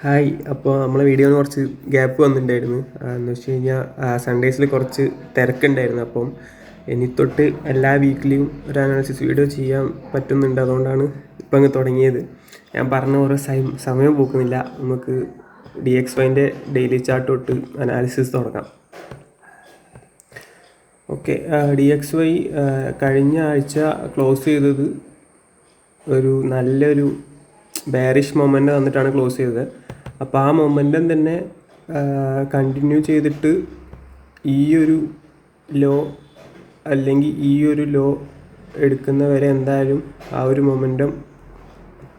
Hi. അപ്പോൾ നമ്മളെ വീഡിയോയിൽ കുറച്ച് ഗ്യാപ്പ് വന്നിട്ടുണ്ടായിരുന്നു. എന്ന് വെച്ച് കഴിഞ്ഞാൽ സൺഡേസിൽ കുറച്ച് തിരക്കുണ്ടായിരുന്നു. അപ്പം ഇനി തൊട്ട് എല്ലാ വീക്കിലും ഒരു അനാലിസിസ് വീഡിയോ ചെയ്യാൻ പറ്റുന്നുണ്ട്. അതുകൊണ്ടാണ് ഇപ്പം അങ്ങ് തുടങ്ങിയത്. ഞാൻ പറഞ്ഞ ഓരോ സമയം പോക്കുന്നില്ല. നമുക്ക് DXYൻ്റെ ഡെയിലി ചാർട്ട് തൊട്ട് അനാലിസിസ് തുടങ്ങാം. ഓക്കെ, DXY കഴിഞ്ഞ ആഴ്ച ക്ലോസ് ചെയ്തത് ഒരു നല്ലൊരു ബെയറിഷ് മൊമെൻ്റ് തന്നിട്ടാണ് ക്ലോസ് ചെയ്തത്. അപ്പോൾ ആ മൊമെൻ്റം തന്നെ കണ്ടിന്യൂ ചെയ്തിട്ട് ഈ ഒരു ലോ അല്ലെങ്കിൽ ഈ ഒരു ലോ എടുക്കുന്നവരെ എന്തായാലും ആ ഒരു മൊമെൻ്റം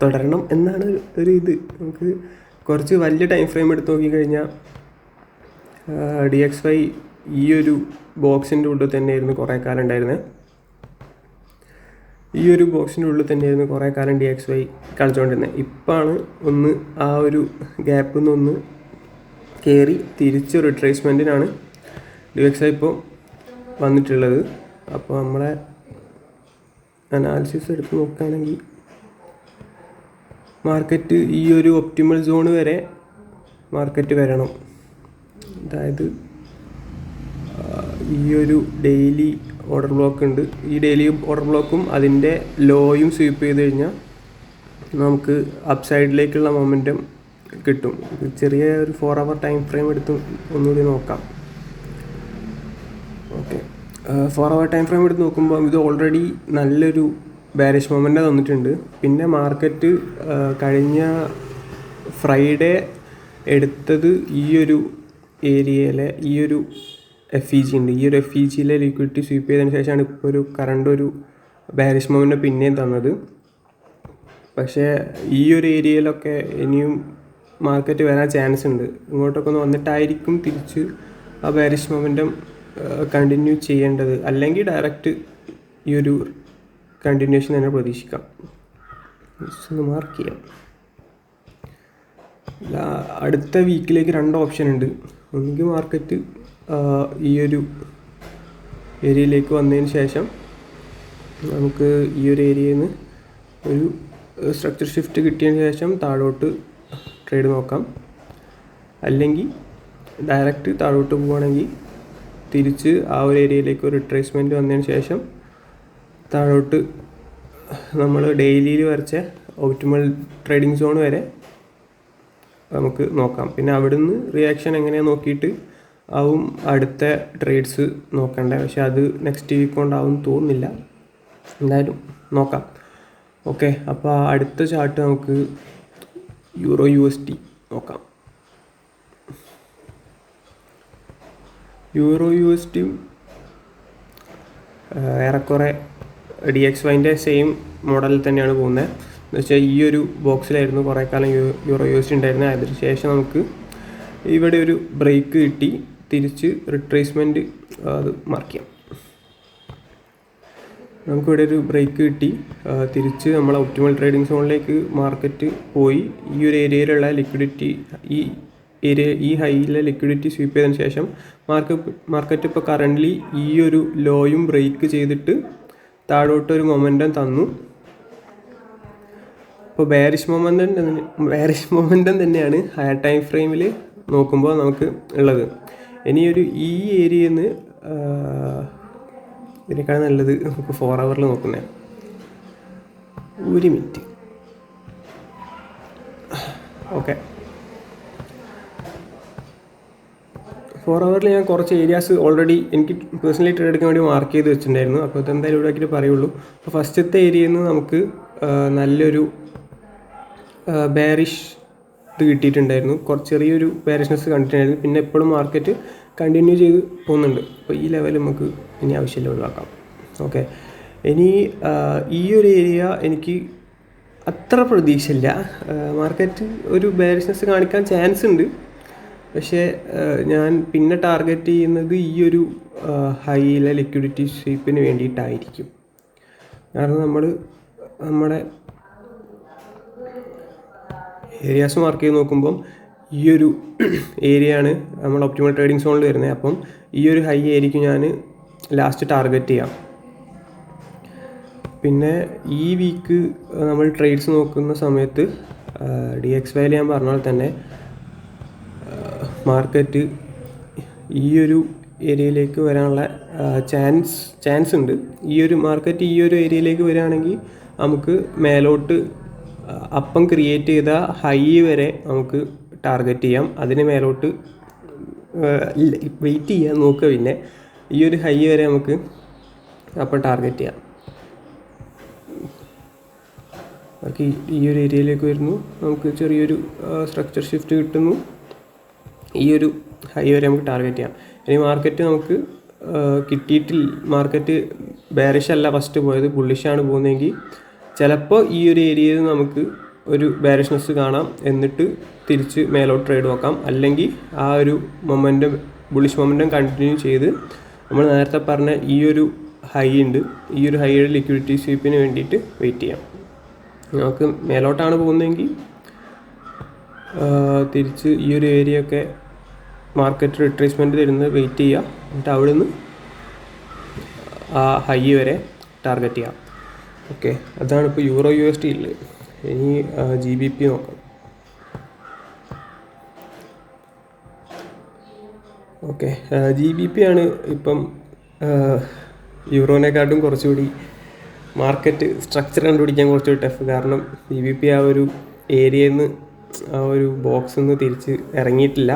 തുടരണം എന്നാണ് ഇത്. നമുക്ക് കുറച്ച് വലിയ ടൈം ഫ്രെയിം എടുത്ത് നോക്കിക്കഴിഞ്ഞാൽ DXY ഈ ഒരു ബോക്സിൻ്റെ ഉള്ളിൽ തന്നെയായിരുന്നു കുറേ കാലം ഉണ്ടായിരുന്നത്. ഈ ഒരു ബോക്സിൻ്റെ ഉള്ളിൽ തന്നെയായിരുന്നു കുറേ കാലം DXY കളിച്ചുകൊണ്ടിരുന്നത്. ഇപ്പോഴാണ് ഒന്ന് ആ ഒരു ഗ്യാപ്പിൽ നിന്നൊന്ന് കയറി തിരിച്ച് റിട്രേസ്മെൻറ്റിനാണ് DXY ഇപ്പോൾ വന്നിട്ടുള്ളത്. അപ്പോൾ നമ്മളെ അനാലിസിസ് എടുത്ത് നോക്കുകയാണെങ്കിൽ മാർക്കറ്റ് ഈ ഒരു ഒപ്റ്റിമൽ സോൺ വരെ മാർക്കറ്റ് വരണം. അതായത് ഈ ഒരു ഡെയിലി ഓർഡർ ബ്ലോക്ക് ഉണ്ട്. ഈ ഡെയിലി ഓർഡർ ബ്ലോക്കും അതിൻ്റെ ലോയും സ്വീപ്പ് ചെയ്ത് കഴിഞ്ഞാൽ നമുക്ക് അപ്സൈഡിലേക്കുള്ള മൊമെൻറ്റം കിട്ടും. ചെറിയ ഒരു 4 hour ടൈം ഫ്രെയിം എടുത്ത് ഒന്നുകൂടി നോക്കാം. ഓക്കെ, 4 hour ടൈം ഫ്രെയിം എടുത്ത് നോക്കുമ്പോൾ ഇത് ഓൾറെഡി നല്ലൊരു ബാരിഷ് മൊമെൻ്റ് തന്നിട്ടുണ്ട്. പിന്നെ മാർക്കറ്റ് കഴിഞ്ഞ ഫ്രൈഡേ എടുത്തത് ഈ ഒരു ഏരിയയിലെ ഈ ഒരു FEG ഉണ്ട്. ഈ ഒരു FEGയിലെ ലിക്വിഡിറ്റി സ്വീപ്പ് ചെയ്തതിന് ശേഷമാണ് ഇപ്പോൾ ഒരു ബാരിഷ് മൊമെൻ്റ് പിന്നെയും തന്നത്. പക്ഷേ ഈ ഒരു ഏരിയയിലൊക്കെ ഇനിയും മാർക്കറ്റ് വരാൻ ചാൻസ് ഉണ്ട്. ഇങ്ങോട്ടൊക്കെ ഒന്ന് വന്നിട്ടായിരിക്കും തിരിച്ച് ആ ബാരിഷ് മൊമെൻ്റം കണ്ടിന്യൂ ചെയ്യേണ്ടത്. അല്ലെങ്കിൽ ഡയറക്റ്റ് ഈ ഒരു കണ്ടിന്യൂഷൻ തന്നെ പ്രതീക്ഷിക്കാം. ഒന്ന് മാർക്ക് ചെയ്യാം. അടുത്ത വീക്കിലേക്ക് 2 ഓപ്ഷൻ ഉണ്ട്. ഒന്നുകിൽ മാർക്കറ്റ് ഈ ഒരു ഏരിയയിലേക്ക് വന്നതിന് ശേഷം നമുക്ക് ഈ ഒരു ഏരിയയിൽ നിന്ന് ഒരു സ്ട്രക്ചർ ഷിഫ്റ്റ് കിട്ടിയതിന് ശേഷം താഴോട്ട് ട്രേഡ് നോക്കാം. അല്ലെങ്കിൽ ഡയറക്റ്റ് താഴോട്ട് പോവുകയാണെങ്കിൽ തിരിച്ച് ആ ഒരു ഏരിയയിലേക്ക് ഒരു റിട്രേസ്മെൻറ്റ് വന്നതിന് ശേഷം താഴോട്ട് നമ്മൾ ഡെയിലിയിൽ വരച്ച ഒപ്റ്റിമൽ ട്രേഡിംഗ് സോൺ വരെ നമുക്ക് നോക്കാം. പിന്നെ അവിടുന്ന് റിയാക്ഷൻ എങ്ങനെയാണ് നോക്കിയിട്ട് ആവും അടുത്ത ട്രേഡ്സ് നോക്കണ്ടേ. പക്ഷെ അത് നെക്സ്റ്റ് വീക്ക് കൊണ്ടാവും തോന്നുന്നില്ല. എന്തായാലും നോക്കാം. ഓക്കെ, അപ്പോൾ അടുത്ത ചാർട്ട് നമുക്ക് EUR/USD നോക്കാം. EUR/USD ഏറെക്കുറെ DXYൻ്റെ സെയിം മോഡലിൽ തന്നെയാണ് പോകുന്നത്. എന്ന് വെച്ചാൽ ഈ ഒരു ബോക്സിലായിരുന്നു കുറേ കാലം EUR/USD ഉണ്ടായിരുന്നത്. അതിന് ശേഷം നമുക്ക് ഇവിടെ ഒരു ബ്രേക്ക് കിട്ടി, തിരിച്ച് റിട്രേസ്മെൻറ്റ് അത് മാർക്ക് ചെയ്യാം. നമുക്കിവിടെ ഒരു ബ്രേക്ക് കിട്ടി, തിരിച്ച് നമ്മൾ ഒപ്റ്റിമൽ ട്രേഡിംഗ് സോണിലേക്ക് മാർക്കറ്റ് പോയി. ഈ ഒരു ഏരിയയിലുള്ള ലിക്വിഡിറ്റി ഈ ഹൈയിലെ ലിക്വിഡിറ്റി സ്വീപ്പ് ചെയ്തതിന് ശേഷം മാർക്കറ്റ് ഇപ്പോൾ കറൻ്റ്ലി ഈ ഒരു ലോയും ബ്രേക്ക് ചെയ്തിട്ട് താഴോട്ടൊരു മൊമെൻ്റം തന്നു. ഇപ്പോൾ ബാരിഷ് മൊമെൻ്റം തന്നെയാണ് ഹയർ ടൈം ഫ്രെയിമിൽ നോക്കുമ്പോൾ നമുക്ക് ഉള്ളത്. ഇനി ഈ ഏരിയയിൽ നിന്ന് ഇതിനേക്കാൾ നല്ലത് നമുക്ക് 4 hour നോക്കുന്നത്. ഒരു മിനിറ്റ്. ഓക്കെ, 4 hour ഞാൻ കുറച്ച് ഏരിയാസ് ഓൾറെഡി എനിക്ക് പേഴ്സണലി ട്രേഡ് എടുക്കാൻ വേണ്ടി മാർക്ക് ചെയ്ത് വെച്ചിട്ടുണ്ടായിരുന്നു. അപ്പോൾ ഇതെന്തായാലും ഇവിടെ ആക്കിയിട്ട് പറയുള്ളൂ. അപ്പോൾ ഫസ്റ്റത്തെ ഏരിയയിൽ നിന്ന് നമുക്ക് നല്ലൊരു ബാരിഷ് ഇത് കിട്ടിയിട്ടുണ്ടായിരുന്നു. കുറച്ച് ചെറിയൊരു ബാരിഷ്നെസ് കണ്ടിട്ടുണ്ടായിരുന്നു. പിന്നെ എപ്പോഴും മാർക്കറ്റ് കണ്ടിന്യൂ ചെയ്ത് പോകുന്നുണ്ട്. അപ്പോൾ ഈ ലെവൽ നമുക്ക് ഇനി ആവശ്യമില്ല, ഒഴിവാക്കാം. ഓക്കെ, ഇനി ഈ ഒരു ഏരിയ എനിക്ക് അത്ര പ്രതീക്ഷയില്ല. മാർക്കറ്റ് ഒരു ബാരിഷ്നെസ് കാണിക്കാൻ ചാൻസ് ഉണ്ട്. പക്ഷേ ഞാൻ പിന്നെ ടാർഗറ്റ് ചെയ്യുന്നത് ഈ ഒരു ഹൈയിലെ ലിക്വിഡിറ്റി സ്വീപ്പിന് വേണ്ടിയിട്ടായിരിക്കും. കാരണം നമ്മുടെ ഏരിയാസ് മാർക്ക് ചെയ്ത് നോക്കുമ്പം ഈ ഒരു ഏരിയയാണ് നമ്മൾ ഒപ്റ്റിമൽ ട്രേഡിംഗ് സോണിൽ വരുന്നത്. അപ്പം ഈ ഒരു ഹൈ ആയിരിക്കും ഞാൻ ലാസ്റ്റ് ടാർഗറ്റ് ചെയ്യാം. പിന്നെ ഈ വീക്ക് നമ്മൾ ട്രേഡ്സ് നോക്കുന്ന സമയത്ത് DXYയിൽ ഞാൻ പറഞ്ഞ പോലെ തന്നെ മാർക്കറ്റ് ഈ ഒരു ഏരിയയിലേക്ക് വരാനുള്ള ചാൻസ് ഉണ്ട്. ഈ ഒരു മാർക്കറ്റ് ഈ ഒരു ഏരിയയിലേക്ക് വരികയാണെങ്കിൽ നമുക്ക് മേലോട്ട് അപ്പം ക്രിയേറ്റ് ചെയ്ത ഹൈ വരെ നമുക്ക് ടാർഗറ്റ് ചെയ്യാം. അതിന് മേലോട്ട് വെയിറ്റ് ചെയ്യാൻ നോക്കുക. പിന്നെ ഈ ഒരു ഹൈ വരെ നമുക്ക് അപ്പം ടാർഗറ്റ് ചെയ്യാം. ബാക്കി ഈ ഒരു ഏരിയയിലേക്ക് വരുന്നു, നമുക്ക് ചെറിയൊരു സ്ട്രക്ചർ ഷിഫ്റ്റ് കിട്ടുന്നു. ഈ ഒരു ഹൈ വരെ നമുക്ക് ടാർഗറ്റ് ചെയ്യാം. ഇനി മാർക്കറ്റ് നമുക്ക് കിട്ടിയിട്ടില്ല, മാർക്കറ്റ് ബെയറിഷ് അല്ല ഫസ്റ്റ് പോയത്, ബുള്ളിഷാണ് പോകുന്നതെങ്കിൽ ചിലപ്പോൾ ഈ ഒരു ഏരിയയിൽ നമുക്ക് ഒരു ബെയറിഷ്നെസ് കാണാം, എന്നിട്ട് തിരിച്ച് മേലോട്ട് ട്രേഡ് നോക്കാം. അല്ലെങ്കിൽ ആ ഒരു മൊമെൻറ്റം, ബുള്ളിഷ് മൊമെൻറ്റം കണ്ടിന്യൂ ചെയ്ത് നമ്മൾ നേരത്തെ പറഞ്ഞ ഈ ഒരു ഹൈ ഉണ്ട്, ഈ ഒരു ഹൈയുടെ ലിക്വിഡിറ്റി സ്വീപ്പിന് വേണ്ടിയിട്ട് വെയിറ്റ് ചെയ്യാം. നമുക്ക് മേലോട്ടാണ് പോകുന്നതെങ്കിൽ തിരിച്ച് ഈ ഒരു ഏരിയ ഒക്കെ മാർക്കറ്റ് റിട്രേസ്മെൻറ്റ് തരുന്നത് വെയിറ്റ് ചെയ്യുക. എന്നിട്ട് അവിടെ നിന്ന് ആ ഹൈ വരെ ടാർഗറ്റ് ചെയ്യാം. ഓക്കെ, അതാണ് ഇപ്പോൾ യൂറോ USD ഉള്ളത്. ഇനി GBP നോക്കാം. ഓക്കെ, GBP ആണ് ഇപ്പം യൂറോനെക്കാട്ടും കുറച്ചുകൂടി മാർക്കറ്റ് സ്ട്രക്ചർ കണ്ടുപിടിക്കാൻ കുറച്ചുകൂടി ടഫ്. കാരണം GBP ആ ഒരു ഏരിയയിൽ നിന്ന്, ആ ഒരു ബോക്സിൽ നിന്ന് തിരിച്ച് ഇറങ്ങിയിട്ടില്ല,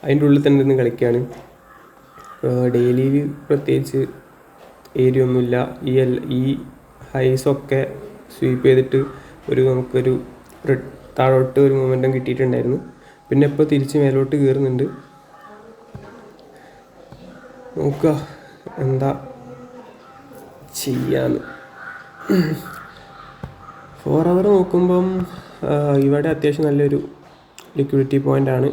അതിൻ്റെ ഉള്ളിൽ തന്നെ നിന്ന് കളിക്കുകയാണ്. ഡെയിലിയിൽ പ്രത്യേകിച്ച് ഏരിയ ഒന്നുമില്ല. ഈ ഹൈസൊക്കെ സ്വീപ്പ് ചെയ്തിട്ട് നമുക്കൊരു താഴോട്ട് ഒരു മൊമെൻറ്റം കിട്ടിയിട്ടുണ്ടായിരുന്നു. പിന്നെ ഇപ്പോൾ തിരിച്ച് മേലോട്ട് കയറുന്നുണ്ട്. നോക്കുക എന്താ ചെയ്യാന്ന്. 4 അവർ നോക്കുമ്പം ഇവിടെ അത്യാവശ്യം നല്ലൊരു ലിക്വിഡിറ്റി പോയിൻ്റാണ്.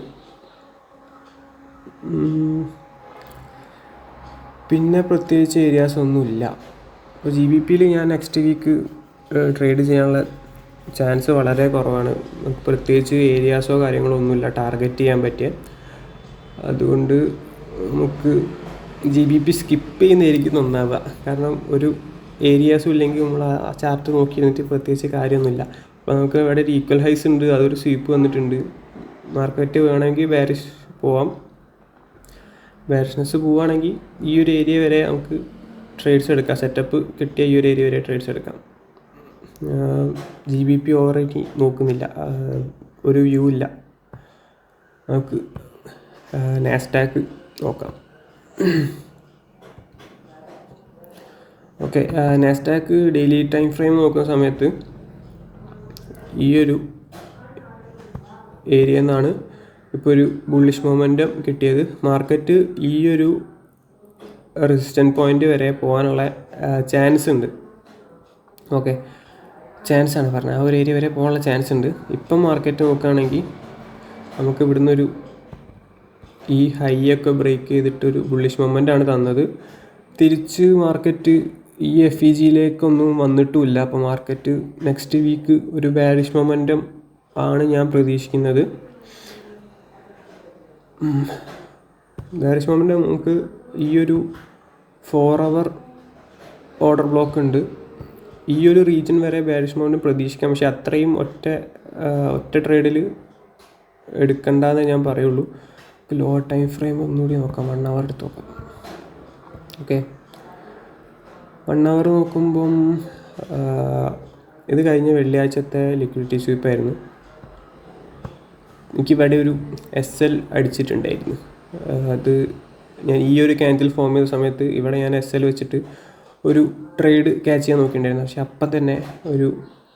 പിന്നെ പ്രത്യേകിച്ച് ഏരിയാസ് ഒന്നുമില്ല. അപ്പോൾ GBPയിൽ ഞാൻ നെക്സ്റ്റ് വീക്ക് ട്രേഡ് ചെയ്യാനുള്ള ചാൻസ് വളരെ കുറവാണ്. പ്രത്യേകിച്ച് ഏരിയാസോ കാര്യങ്ങളോ ഒന്നുമില്ല ടാർഗറ്റ് ചെയ്യാൻ പറ്റിയ. അതുകൊണ്ട് നമുക്ക് GBP സ്കിപ്പ് ചെയ്യുന്നതായിരിക്കും നന്നാവുക. കാരണം ഒരു ഏരിയാസും ഇല്ലെങ്കിൽ നമ്മൾ ആ ചാർട്ട് നോക്കി ഇരുന്നിട്ട് പ്രത്യേകിച്ച് കാര്യമൊന്നുമില്ല. അപ്പോൾ നമുക്ക് ഇവിടെ ഒരു ഈക്വൽ ഹൈസ് ഉണ്ട്, അതൊരു സ്വീപ്പ് വന്നിട്ടുണ്ട്. മാർക്കറ്റ് വേണമെങ്കിൽ ബെയറിഷ് പോവാം. ബെയറിഷ്നെസ് പോവുകയാണെങ്കിൽ ഈ ഒരു ഏരിയ വരെ നമുക്ക് ട്രേഡ്സ് എടുക്കാം. സെറ്റപ്പ് കിട്ടിയ ഈ ഒരു ഏരിയ വരെ ട്രേഡ്സ് എടുക്കാം. GBP ഓവറായിട്ട് നോക്കുന്നില്ല, ഒരു വ്യൂ ഇല്ല. നമുക്ക് നാസ്ഡാക്ക് നോക്കാം. Okay, Nasdaq daily time frame നോക്കുന്ന സമയത്ത് ഈ ഒരു ഏരിയ നിന്നാണ് ഇപ്പോൾ ഒരു ബുള്ളിഷ് മൊമെൻറ്റം കിട്ടിയത്. മാർക്കറ്റ് ഈ ഒരു റെസിസ്റ്റൻറ്റ് പോയിൻ്റ് വരെ പോകാനുള്ള ചാൻസ് ഉണ്ട്. ഓക്കെ, ചാൻസാണ് പറഞ്ഞത്, ആ ഒരു ഏരിയ വരെ പോകാനുള്ള ചാൻസ് ഉണ്ട്. ഇപ്പം മാർക്കറ്റ് നോക്കുകയാണെങ്കിൽ നമുക്ക് ഇവിടുന്ന് ഒരു ഈ ഹൈ ഒക്കെ ബ്രേക്ക് ചെയ്തിട്ടൊരു ബുള്ളിഷ് മൊമെൻ്റാണ് തന്നത്. തിരിച്ച് മാർക്കറ്റ് ഈ FEGയിലേക്കൊന്നും വന്നിട്ടുമില്ല. അപ്പോൾ മാർക്കറ്റ് നെക്സ്റ്റ് വീക്ക് ഒരു ബെയറിഷ് മൊമെൻറ്റം ആണ് ഞാൻ പ്രതീക്ഷിക്കുന്നത്. ബെയറിഷ് മൊമെൻറ്റം നമുക്ക് ഈ ഒരു 4 അവർ ഓർഡർ ബ്ലോക്ക് ഉണ്ട്. ഈ ഒരു റീജിയൻ വരെ ബെയറിഷ് മൊമെൻറ്റം പ്രതീക്ഷിക്കാം. പക്ഷേ അത്രയും ഒറ്റ ട്രേഡിൽ എടുക്കണ്ടെന്നേ ഞാൻ പറയുള്ളൂ. ലോ ടൈം ഫ്രെയിം ഒന്നുകൂടി നോക്കാം. 1 അവർ എടുത്ത് നോക്കാം. ഓക്കെ, 1 അവർ നോക്കുമ്പം ഇത് കഴിഞ്ഞ വെള്ളിയാഴ്ചത്തെ ലിക്വിഡിറ്റി സ്വീപ്പായിരുന്നു. എനിക്കിവിടെ ഒരു SL അടിച്ചിട്ടുണ്ടായിരുന്നു. അത് ഞാൻ ഈ ഒരു ക്യാൻഡിൽ ഫോം ചെയ്ത സമയത്ത് ഇവിടെ ഞാൻ SL വെച്ചിട്ട് ഒരു ട്രേഡ് ക്യാച്ച് ചെയ്യാൻ നോക്കിയിട്ടുണ്ടായിരുന്നു. പക്ഷെ അപ്പം തന്നെ ഒരു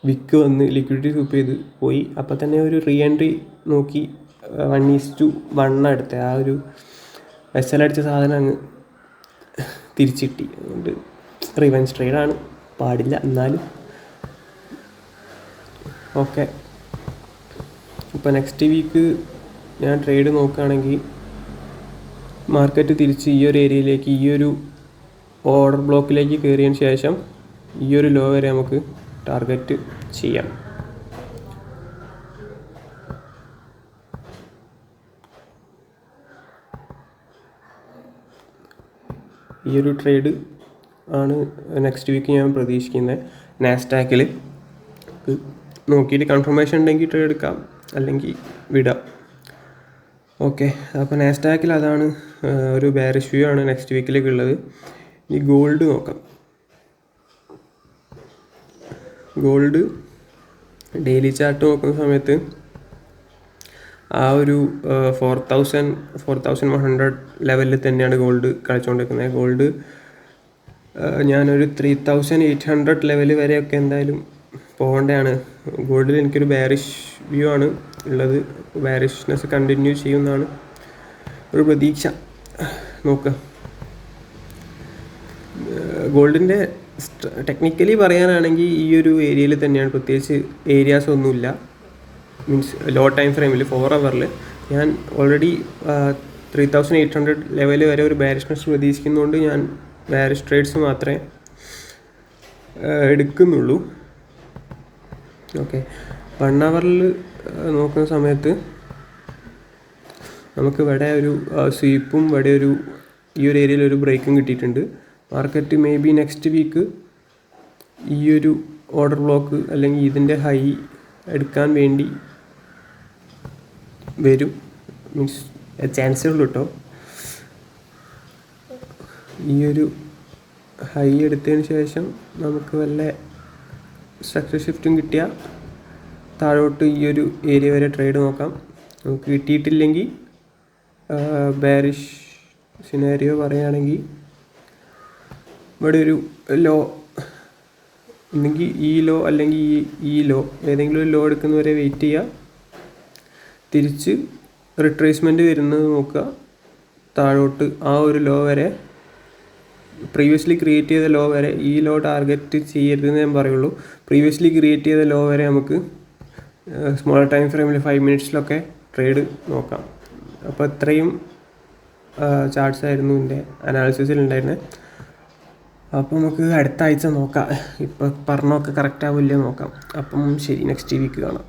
വിക്ക് വന്ന് ലിക്വിഡിറ്റി സ്വീപ്പ് ചെയ്ത് പോയി. അപ്പം തന്നെ ഒരു റീ എൻട്രി നോക്കി 1:1 എടുത്തത്. ആ ഒരു SL അടിച്ച സാധനം അങ്ങ് തിരിച്ചിട്ടി. അതുകൊണ്ട് റിവെഞ്ച് ട്രേഡാണ്, പാടില്ല എന്നാലും. ഓക്കെ, ഇപ്പോൾ നെക്സ്റ്റ് വീക്ക് ഞാൻ ട്രേഡ് നോക്കുകയാണെങ്കിൽ മാർക്കറ്റ് തിരിച്ച് ഈ ഒരു ഏരിയയിലേക്ക്, ഈ ഒരു ഓർഡർ ബ്ലോക്കിലേക്ക് കയറിയതിന് ശേഷം ഈ ഒരു ലോ വരെ നമുക്ക് ടാർഗറ്റ് ചെയ്യാം. ഈ ഒരു ട്രേഡ് ആണ് നെക്സ്റ്റ് വീക്ക് ഞാൻ പ്രതീക്ഷിക്കുന്നത്. നാസ്ഡാക്കിൽ നോക്കിയിട്ട് കൺഫർമേഷൻ ഉണ്ടെങ്കിൽ ട്രേഡ് എടുക്കാം, അല്ലെങ്കിൽ വിടാം. ഓക്കെ, അപ്പോൾ നാസ്ഡാക്കിൽ അതാണ് ഒരു ബെയറിഷ് വ്യൂ ആണ് നെക്സ്റ്റ് വീക്കിലേക്ക് ഉള്ളത്. ഇനി ഗോൾഡ് നോക്കാം. ഗോൾഡ് ഡെയിലി ചാർട്ട് നോക്കുന്ന സമയത്ത് ആ ഒരു 4100 ലെവലിൽ തന്നെയാണ് ഗോൾഡ് കളിച്ചുകൊണ്ടിരിക്കുന്നത്. ഗോൾഡ് ഞാനൊരു 3800 ലെവൽ വരെയൊക്കെ എന്തായാലും പോകേണ്ടതാണ്. ഗോൾഡിൽ എനിക്കൊരു ബെയറിഷ് വ്യൂ ആണ് ഉള്ളത്. ബെയറിഷ്നെസ് കണ്ടിന്യൂ ചെയ്യുമെന്നാണ് ഒരു പ്രതീക്ഷ. നോക്കുക, ഗോൾഡിൻ്റെ ടെക്നിക്കലി പറയാനാണെങ്കിൽ ഈ ഒരു ഏരിയയിൽ തന്നെയാണ്, പ്രത്യേകിച്ച് ഏരിയാസ് ഒന്നുമില്ല. മീൻസ് ലോ ടൈം ഫ്രെയിമിൽ 4 ഹവറിൽ ഞാൻ ഓൾറെഡി 3800 ലെവൽ വരെ ഒരു ബെയറിഷ്നെസ് പ്രതീക്ഷിക്കുന്നതുകൊണ്ട് ഞാൻ ബെയറിഷ് ട്രേഡ്സ് മാത്രമേ എടുക്കുന്നുള്ളൂ. ഓക്കെ, 1 ഹവറിൽ നോക്കുന്ന സമയത്ത് നമുക്ക് ഇവിടെ ഒരു സ്വീപ്പും ഇവിടെ ഈ ഒരു ഏരിയയിൽ ഒരു ബ്രേക്കും കിട്ടിയിട്ടുണ്ട്. Market may be next week ഈ ഒരു ഓർഡർ ബ്ലോക്ക് അല്ലെങ്കിൽ ഇതിൻ്റെ ഹൈ എടുക്കാൻ വേണ്ടി വരും. മീൻസ് ചാൻസേ ഉള്ളൂ കേട്ടോ. ഈ ഒരു ഹൈ എടുത്തതിന് ശേഷം നമുക്ക് വല്ല സ്ട്രക്ചർ ഷിഫ്റ്റും കിട്ടിയാൽ താഴോട്ട് ഈ ഒരു ഏരിയ വരെ ട്രേഡ് നോക്കാം. നമുക്ക് കിട്ടിയിട്ടില്ലെങ്കിൽ ബെയറിഷ് സിനാരിയോ പറയുകയാണെങ്കിൽ ഇവിടെ ഒരു ലോ ഒന്നെങ്കിൽ ഈ ലോ അല്ലെങ്കിൽ ഈ ലോ ഏതെങ്കിലും ഒരു ലോ എടുക്കുന്നവരെ വെയിറ്റ് ചെയ്യുക, തിരിച്ച് റിട്രേസ്മെൻറ്റ് വരുന്നത് നോക്കുക, താഴോട്ട് ആ ഒരു ലോ വരെ പ്രീവിയസ്ലി ക്രിയേറ്റ് ചെയ്ത ലോ വരെ. ഈ ലോ ടാർഗറ്റ് ചെയ്യരുതെന്ന് ഞാൻ പറയുള്ളൂ. പ്രീവിയസ്ലി ക്രിയേറ്റ് ചെയ്ത ലോ വരെ നമുക്ക് സ്മോൾ ടൈം ഫ്രെയിമിൽ 5 മിനിറ്റ്സിലൊക്കെ ട്രേഡ് നോക്കാം. അപ്പോൾ ഇത്രയും ചാർട്ട്സ് ആയിരുന്നു എൻ്റെ അനാലിസിസിൽ ഉണ്ടായിരുന്നത്. അപ്പോൾ നമുക്ക് അടുത്ത ആഴ്ച നോക്കാം, ഇപ്പോൾ പറഞ്ഞൊക്കെ കറക്റ്റ് ആവില്ല നോക്കാം. അപ്പം ശരി, നെക്സ്റ്റ് വീക്ക് കാണാം.